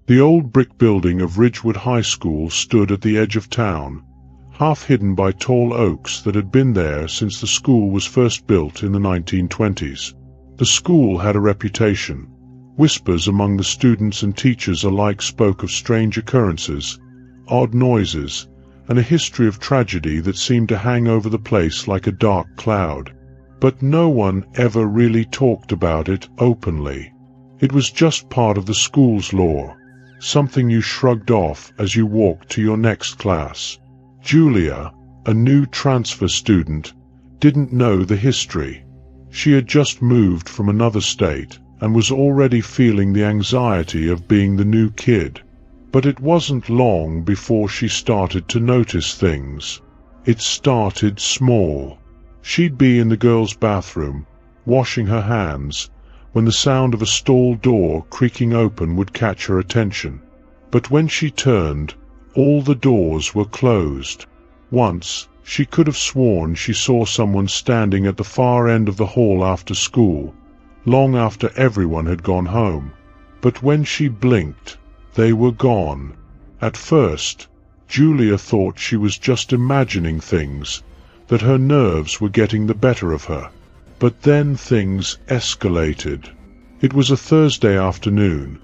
The old brick building of Ridgewood High School stood at the edge of town, half hidden by tall oaks that had been there since the school was first built in the 1920s. The school had a reputation. Whispers among the students and teachers alike spoke of strange occurrences, odd noises, and a history of tragedy that seemed to hang over the place like a dark cloud. But no one ever really talked about it openly. It was just part of the school's lore, something you shrugged off as you walked to your next class. Julia, a new transfer student, didn't know the history. She had just moved from another state and was already feeling the anxiety of being the new kid. But it wasn't long before she started to notice things. It started small. She'd be in the girls' bathroom, washing her hands, when the sound of a stall door creaking open would catch her attention. But when she turned, all the doors were closed. Once, she could have sworn she saw someone standing at the far end of the hall after school, long after everyone had gone home. But when she blinked, they were gone. At first, Julia thought she was just imagining things, that her nerves were getting the better of her. But then things escalated. It was a Thursday afternoon,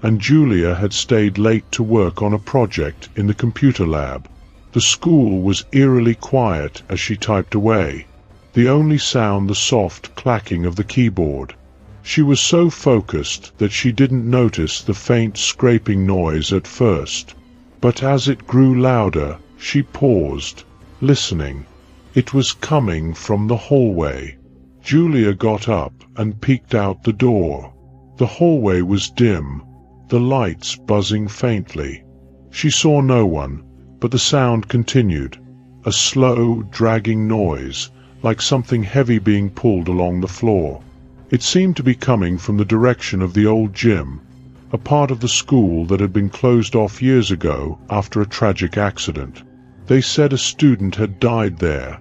and Julia had stayed late to work on a project in the computer lab. The school was eerily quiet as she typed away, the only sound the soft clacking of the keyboard. She was so focused that she didn't notice the faint scraping noise at first. But as it grew louder, she paused, listening. It was coming from the hallway. Julia got up and peeked out the door. The hallway was dim, the lights buzzing faintly. She saw no one, but the sound continued, a slow, dragging noise, like something heavy being pulled along the floor. It seemed to be coming from the direction of the old gym, a part of the school that had been closed off years ago after a tragic accident. They said a student had died there,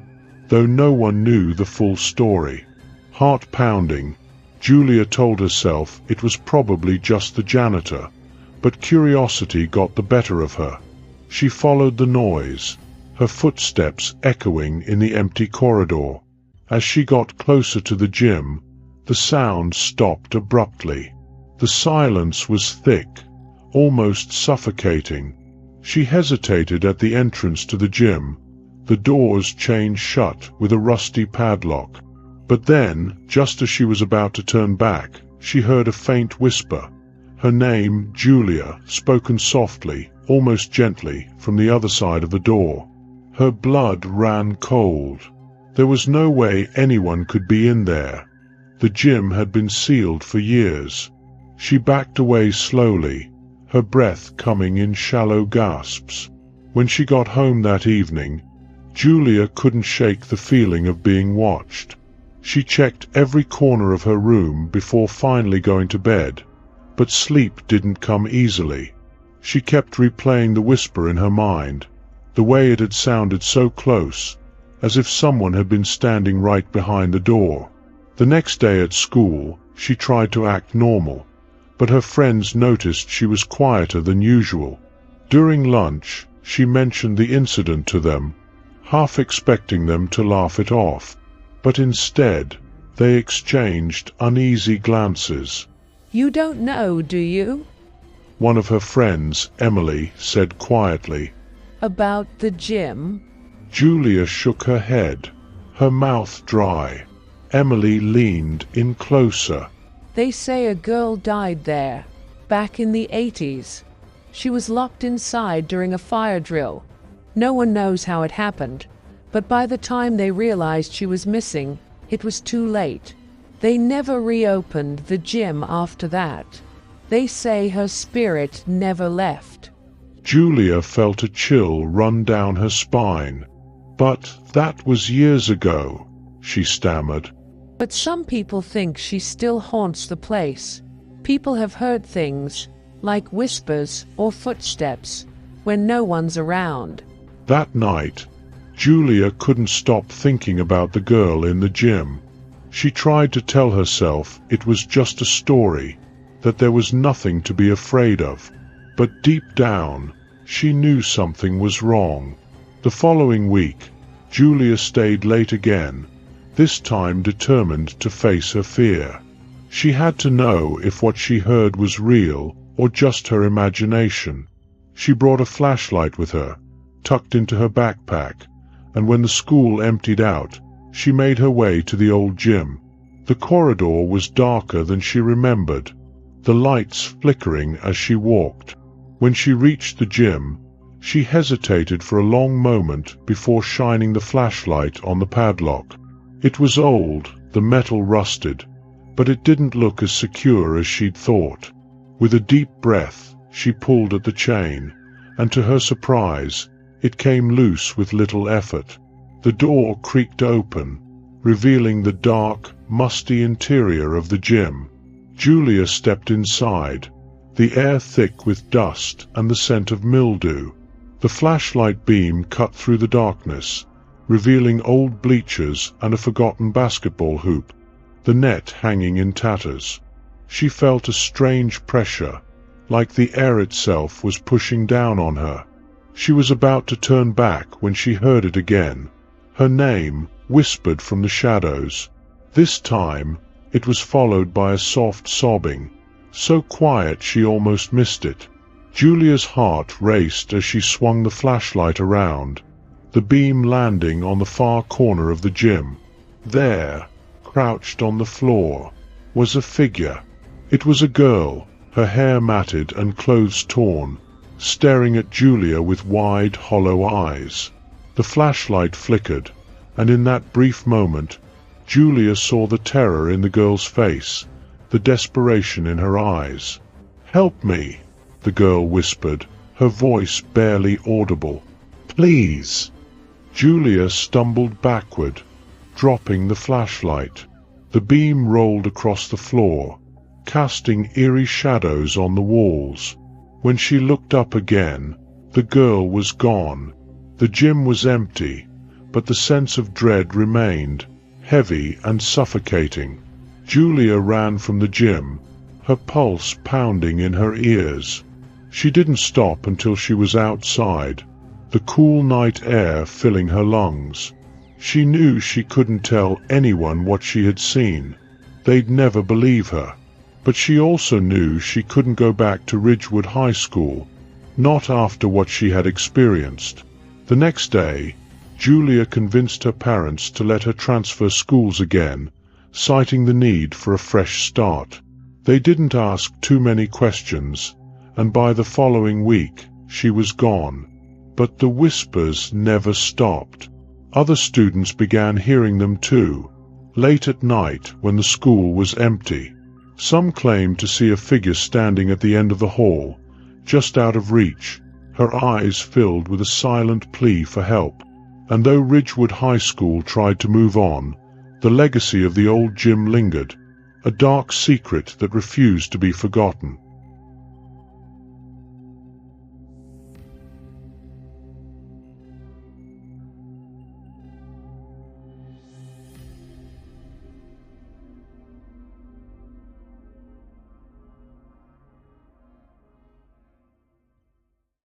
though no one knew the full story. Heart pounding, Julia told herself it was probably just the janitor, but curiosity got the better of her. She followed the noise, her footsteps echoing in the empty corridor. As she got closer to the gym, the sound stopped abruptly. The silence was thick, almost suffocating. She hesitated at the entrance to the gym, the doors chained shut with a rusty padlock. But then, just as she was about to turn back, she heard a faint whisper. Her name, Julia, spoken softly, almost gently, from the other side of the door. Her blood ran cold. There was no way anyone could be in there. The gym had been sealed for years. She backed away slowly, her breath coming in shallow gasps. When she got home that evening, Julia couldn't shake the feeling of being watched. She checked every corner of her room before finally going to bed, but sleep didn't come easily. She kept replaying the whisper in her mind, the way it had sounded so close, as if someone had been standing right behind the door. The next day at school, she tried to act normal, but her friends noticed she was quieter than usual. During lunch, she mentioned the incident to them, half expecting them to laugh it off, but instead, they exchanged uneasy glances. "You don't know, do you?" One of her friends, Emily, said quietly. "About the gym?" Julia shook her head, her mouth dry. Emily leaned in closer. "They say a girl died there, back in the 80s. She was locked inside during a fire drill. No one knows how it happened, but by the time they realized she was missing, it was too late. They never reopened the gym after that. They say her spirit never left." Julia felt a chill run down her spine. "But that was years ago," she stammered. "But some people think she still haunts the place. People have heard things, like whispers or footsteps, when no one's around." That night, Julia couldn't stop thinking about the girl in the gym. She tried to tell herself it was just a story, that there was nothing to be afraid of. But deep down, she knew something was wrong. The following week, Julia stayed late again, this time determined to face her fear. She had to know if what she heard was real or just her imagination. She brought a flashlight with her, tucked into her backpack, and when the school emptied out, she made her way to the old gym. The corridor was darker than she remembered, the lights flickering as she walked. When she reached the gym, she hesitated for a long moment before shining the flashlight on the padlock. It was old, the metal rusted, but it didn't look as secure as she'd thought. With a deep breath, she pulled at the chain, and to her surprise, it came loose with little effort. The door creaked open, revealing the dark, musty interior of the gym. Julia stepped inside, the air thick with dust and the scent of mildew. The flashlight beam cut through the darkness, revealing old bleachers and a forgotten basketball hoop, the net hanging in tatters. She felt a strange pressure, like the air itself was pushing down on her. She was about to turn back when she heard it again, her name whispered from the shadows. This time, it was followed by a soft sobbing, so quiet she almost missed it. Julia's heart raced as she swung the flashlight around, the beam landing on the far corner of the gym. There, crouched on the floor, was a figure. It was a girl, her hair matted and clothes torn, staring at Julia with wide, hollow eyes. The flashlight flickered, and in that brief moment, Julia saw the terror in the girl's face, the desperation in her eyes. "Help me," the girl whispered, her voice barely audible. "Please." Julia stumbled backward, dropping the flashlight. The beam rolled across the floor, casting eerie shadows on the walls. When she looked up again, the girl was gone. The gym was empty, but the sense of dread remained, heavy and suffocating. Julia ran from the gym, her pulse pounding in her ears. She didn't stop until she was outside, the cool night air filling her lungs. She knew she couldn't tell anyone what she had seen. They'd never believe her. But she also knew she couldn't go back to Ridgewood High School, not after what she had experienced. The next day, Julia convinced her parents to let her transfer schools again, citing the need for a fresh start. They didn't ask too many questions, and by the following week, she was gone. But the whispers never stopped. Other students began hearing them too, late at night when the school was empty. Some claimed to see a figure standing at the end of the hall, just out of reach, her eyes filled with a silent plea for help. And though Ridgewood High School tried to move on, the legacy of the old gym lingered, a dark secret that refused to be forgotten.